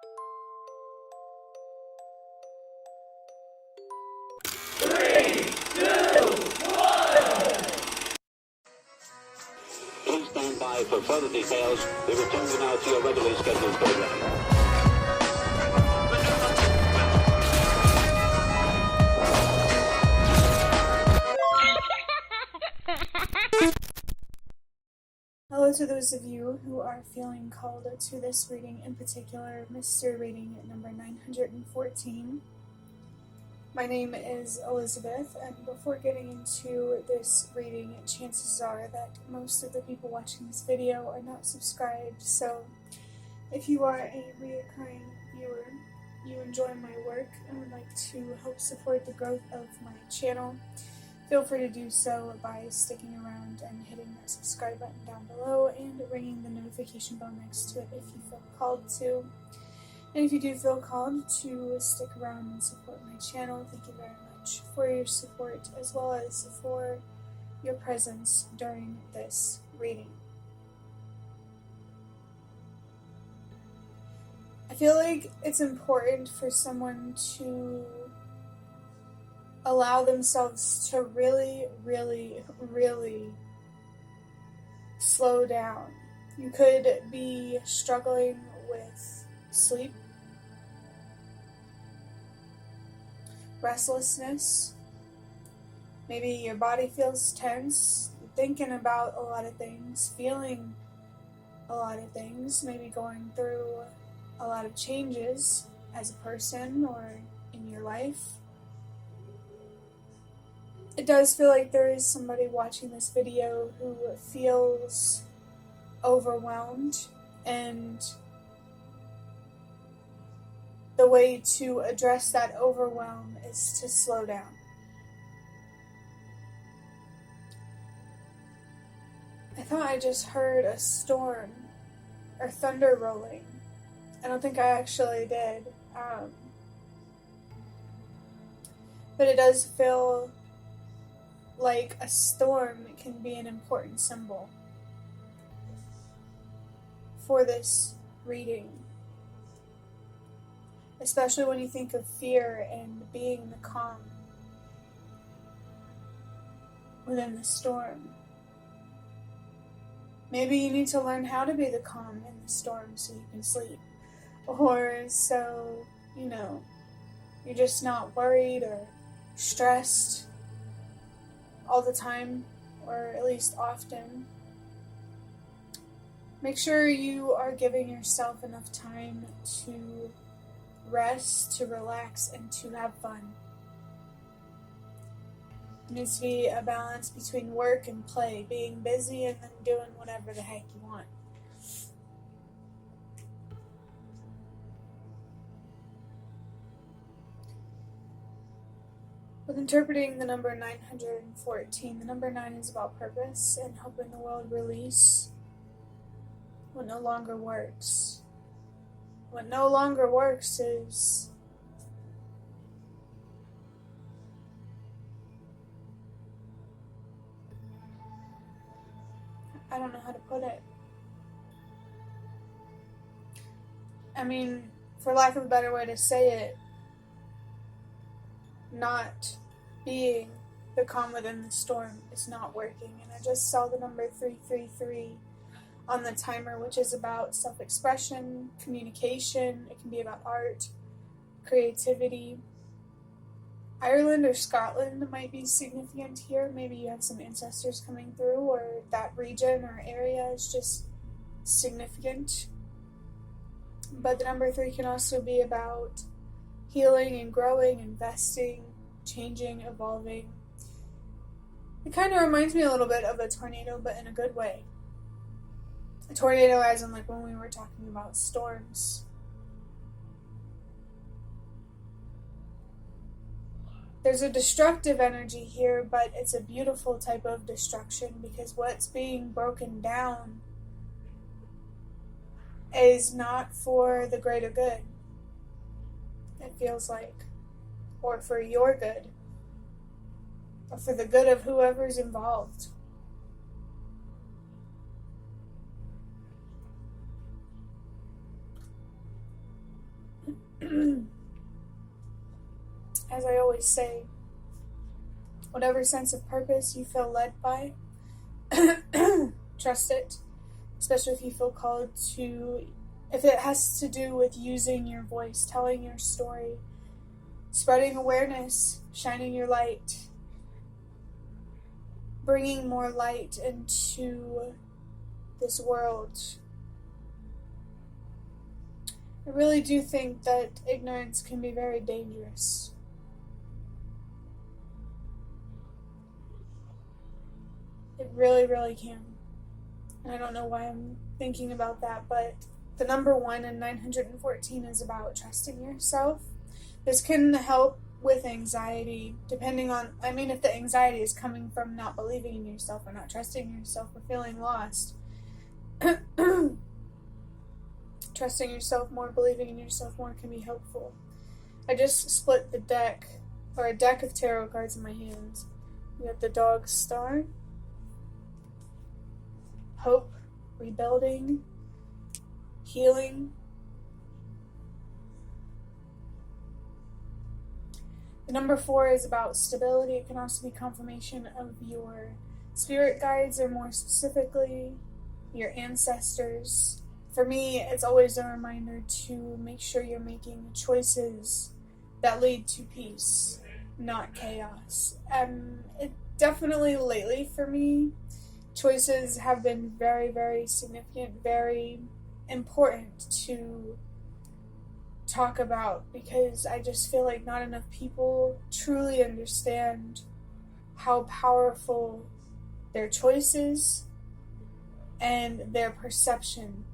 Please stand by for further details. We return you now to your regularly scheduled program. Hello to those of you who are feeling called to this reading, in particular, mystery reading number 914. My name is Elizabeth, and before getting into this reading, chances are that most of the people watching this video are not subscribed, so if you are a reoccurring viewer, you enjoy my work, and would like to help support the growth of my channel, feel free to do so by sticking around and hitting that subscribe button down below and ringing the notification bell next to it if you feel called to. And if you do feel called to stick around and support my channel, thank you very much for your support as well as for your presence during this reading. I feel like it's important for someone to allow themselves to really, really, really slow down. You could be struggling with sleep, restlessness, maybe your body feels tense, you're thinking about a lot of things, feeling a lot of things, maybe going through a lot of changes as a person or in your life. It does feel like there is somebody watching this video who feels overwhelmed, and the way to address that overwhelm is to slow down. I thought I just heard a storm or thunder rolling. I don't think I actually did. But it does feel like a storm can be an important symbol for this reading. Especially when you think of fear and being the calm within the storm. Maybe you need to learn how to be the calm in the storm so you can sleep. Or so, you're just not worried or stressed all the time, or at least often. Make sure you are giving yourself enough time to rest, to relax, and to have fun. It needs to be a balance between work and play, being busy and then doing whatever the heck you want. With interpreting the number 914, the number 9 is about purpose and helping the world release what no longer works. What no longer works is I don't know how to put it. I mean, for lack of a better way to say it, not being the calm within the storm is not working. And I just saw the number 333 on the timer, which is about self-expression, communication. It can be about art, creativity. Ireland or Scotland might be significant here. Maybe you have some ancestors coming through, or that region or area is just significant. But the number 3 can also be about healing and growing, investing, changing, evolving. It kind of reminds me a little bit of a tornado, but in a good way. A tornado as in like when we were talking about storms. There's a destructive energy here, but it's a beautiful type of destruction because what's being broken down is not for the greater good. It feels like, or for your good, or for the good of whoever's involved. always say, whatever sense of purpose you feel led by, trust it, especially if you feel called to, if it has to do with using your voice, telling your story, spreading awareness, shining your light, bringing more light into this world. I really do think that ignorance can be very dangerous. It really, really can. And I don't know why I'm thinking about that, but the number 1 in 914 is about trusting yourself. This can help with anxiety, depending on, if the anxiety is coming from not believing in yourself or not trusting yourself or feeling lost. Trusting yourself more, believing in yourself more can be helpful. I just split the deck, or a deck of tarot cards in my hands. We have the Dog Star, Hope, Rebuilding, Healing. The number 4 is about stability. It can also be confirmation of your spirit guides, or more specifically, your ancestors. For me, it's always a reminder to make sure you're making choices that lead to peace, not chaos. It definitely lately for me, choices have been very, very significant, very important to talk about, because I just feel like not enough people truly understand how powerful their choices and their perception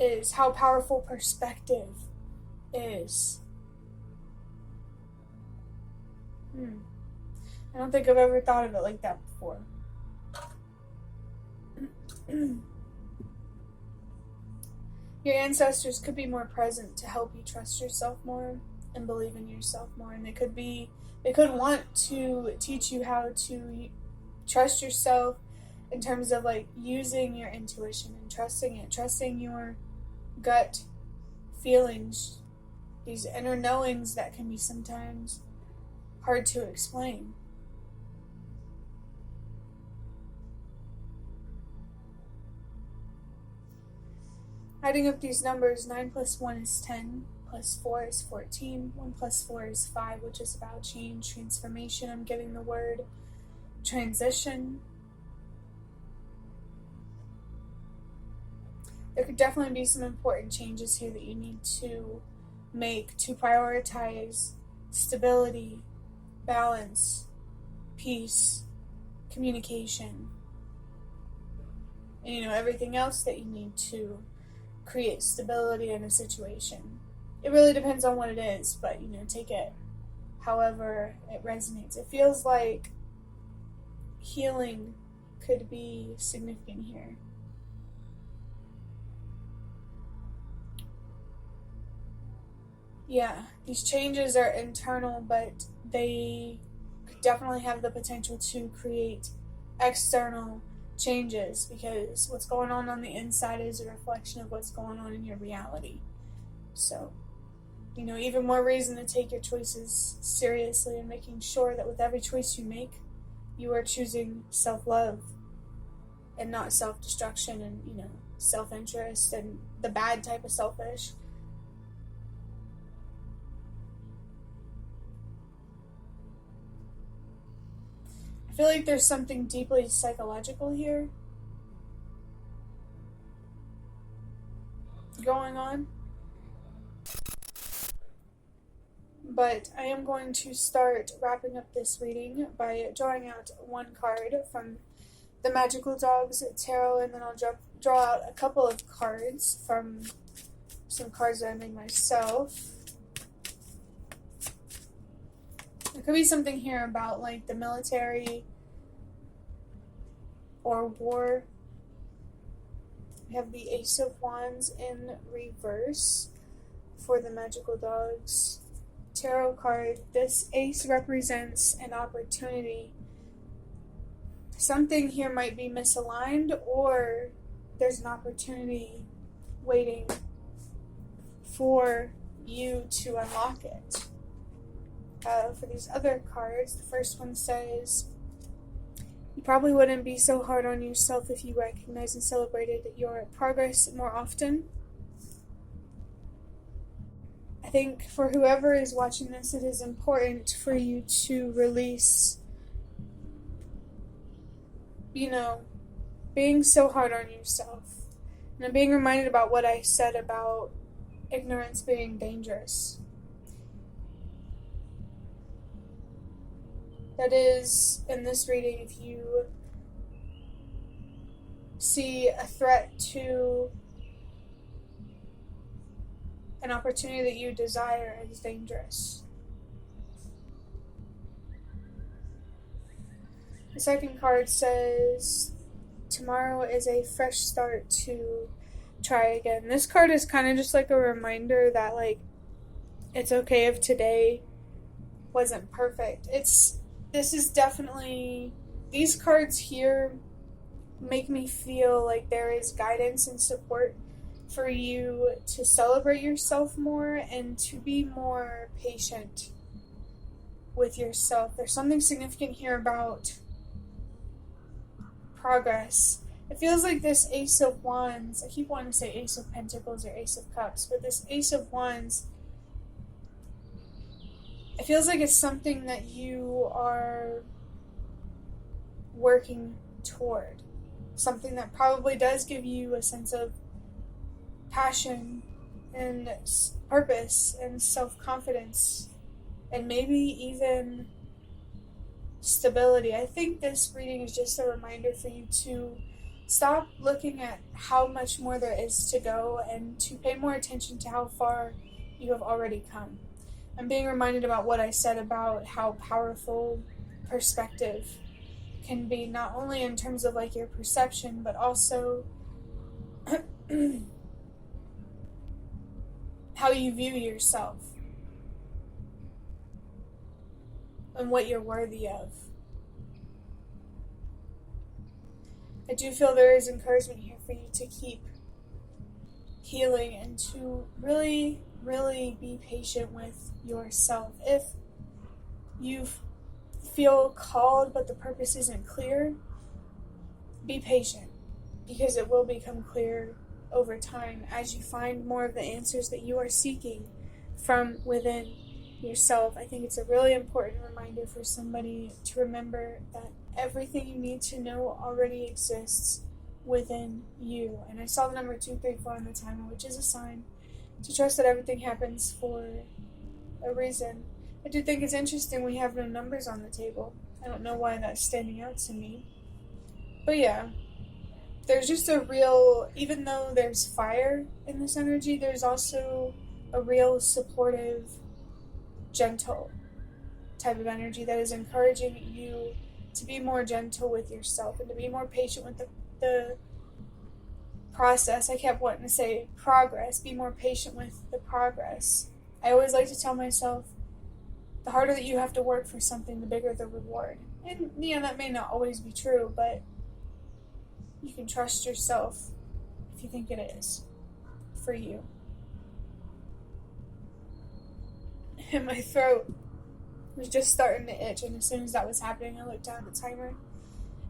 is, how powerful perspective is. I don't think I've ever thought of it like that before. Your ancestors could be more present to help you trust yourself more and believe in yourself more, and they could want to teach you how to trust yourself in terms of like using your intuition and trusting your gut feelings, these inner knowings that can be sometimes hard to explain. Adding up these numbers, 9 plus 1 is 10, plus 4 is 14, 1 plus 4 is 5, which is about change, transformation. I'm getting the word transition. There could definitely be some important changes here that you need to make to prioritize stability, balance, peace, communication, and everything else that you need to create stability in a situation. It really depends on what it is, but take it however it resonates. It feels like healing could be significant here. Yeah, these changes are internal, but they could definitely have the potential to create external changes, because what's going on the inside is a reflection of what's going on in your reality. So, even more reason to take your choices seriously and making sure that with every choice you make, you are choosing self-love and not self-destruction and, self-interest and the bad type of selfish. I feel like there's something deeply psychological here going on. But I am going to start wrapping up this reading by drawing out one card from the Magical Dogs Tarot, and then I'll draw out a couple of cards from some cards that I made myself. There could be something here about like the military or war. We have the Ace of Wands in reverse for the Magical Dogs Tarot card. This ace represents an opportunity. Something here might be misaligned, or there's an opportunity waiting for you to unlock it. For these other cards, the first one says, you probably wouldn't be so hard on yourself if you recognized and celebrated your progress more often. I think for whoever is watching this, it is important for you to release, being so hard on yourself. And I'm being reminded about what I said about ignorance being dangerous. That is, in this reading, if you see a threat to an opportunity that you desire, as dangerous. The second card says, tomorrow is a fresh start to try again. This card is kind of just like a reminder that, it's okay if today wasn't perfect. These cards here make me feel like there is guidance and support for you to celebrate yourself more and to be more patient with yourself. There's something significant here about progress. It feels like this Ace of Wands, I keep wanting to say Ace of Pentacles or Ace of Cups, but this Ace of Wands, it feels like it's something that you are working toward. Something that probably does give you a sense of passion and purpose and self-confidence and maybe even stability. I think this reading is just a reminder for you to stop looking at how much more there is to go and to pay more attention to how far you have already come. I'm being reminded about what I said about how powerful perspective can be, not only in terms of your perception, but also how you view yourself and what you're worthy of. I do feel there is encouragement here for you to keep healing and to really, really be patient with yourself. If you feel called but the purpose isn't clear, be patient, because it will become clear over time as you find more of the answers that you are seeking from within yourself. I think it's a really important reminder for somebody to remember that everything you need to know already exists within you. And I saw the number 234 on the timer, which is a sign to trust that everything happens for a reason. I do think it's interesting we have no numbers on the table. I don't know why that's standing out to me. But yeah, there's just a real, even though there's fire in this energy, there's also a real supportive, gentle type of energy that is encouraging you to be more gentle with yourself and to be more patient with the process. I kept wanting to say progress. Be more patient with the progress. I always like to tell myself, the harder that you have to work for something, the bigger the reward. And, that may not always be true, but you can trust yourself if you think it is for you. And my throat was just starting to itch, and as soon as that was happening, I looked down at the timer,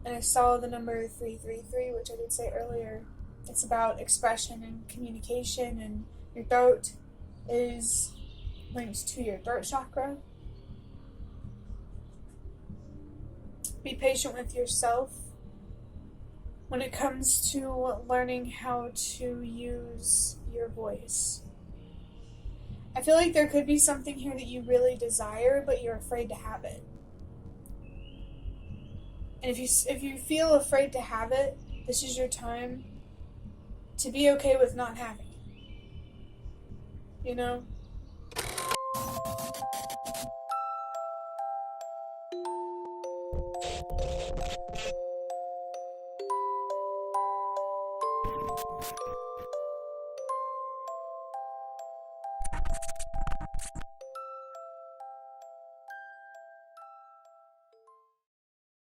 and I saw the number 333, which I did say earlier. It's about expression and communication, and your throat is linked to your throat chakra. Be patient with yourself when it comes to learning how to use your voice. I feel like there could be something here that you really desire, but you're afraid to have it. And if you feel afraid to have it, this is your time to be okay with not having it.